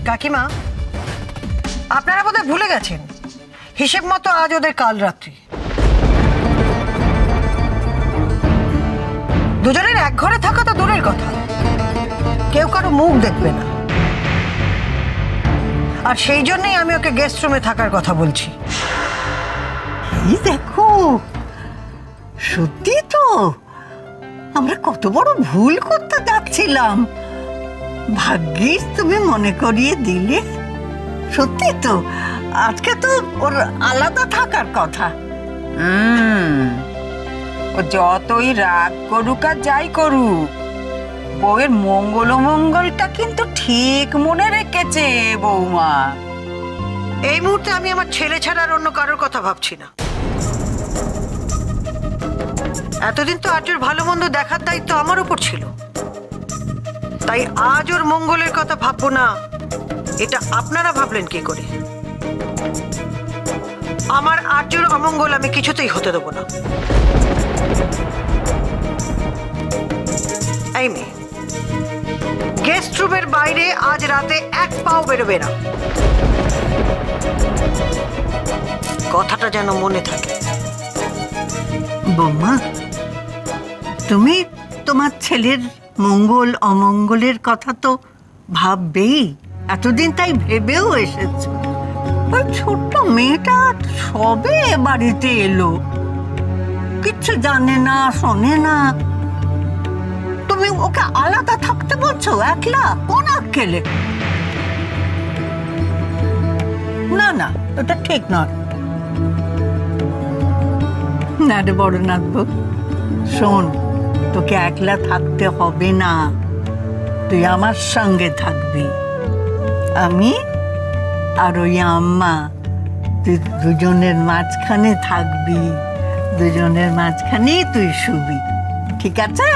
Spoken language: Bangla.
কাকিমা, আপনারা বোধহয় ভুলে গেছেন হিসেব মতো আজ ওদের কাল রাত্রি। দুজনের এক ঘরে থাকা তো দূরের কথা, কেউ কারো মুখ দেখবে না। আর সেই জন্যই আমি ওকে গেস্ট রুমে থাকার কথা বলছি। এই দেখো, সত্যি তো আমরা কত বড় ভুল করতে যাচ্ছিলাম, ভাগ্যিস তুমি মনে করিয়ে দিলে। সত্যি তো আজকে তো ওর আলাদা থাকার কথা। ও যতই রাগ করুক আর যাই করুক, বউয়ের মঙ্গল মঙ্গলটা কিন্তু ঠিক মনে রেখেছে বৌমা। এই মুহূর্তে আমি আমার ছেলে ছাড়া আর অন্য কারোর কথা ভাবছি না। এতদিন তো আর্যর ভালো মন্দ দেখার দায়িত্ব আমার উপর ছিল, তাই আজ ওর মঙ্গলের কথা ভাববো না এটা আপনারা ভাবলেন কি করে? আমার আর্যর অমঙ্গল আমি কিছুতেই হতে দেবো না। এই মেয়ে, গেস্ট রুমের বাইরে আজ রাতে এক পাও বেরোবে না, কথাটা যেন মনে থাকে। বৌমা, তুমি তোমার ছেলের মঙ্গল অমঙ্গলের কথা তো ভাববেই, এতদিন তাই ভেবেও এসেছো। ওই ছোট্ট মেয়েটা সবে বাড়িতে এলো, কিচ্ছু জানে না, শোনে না, তুমি ওকে আলাদা থাকতে বলছো একলা? কোন আক্কেলে? না না, ওটা ঠিক নয়। না রে বড়নাথ বাবু, শোন, তোকে একলা থাকতে হবে না, তুই আমার সঙ্গে থাকবি। আমি আর ওই আম্মা, তুই দুজনের মাঝখানে থাকবি, দুজনের মাঝখানেই তুই শুবি, ঠিক আছে?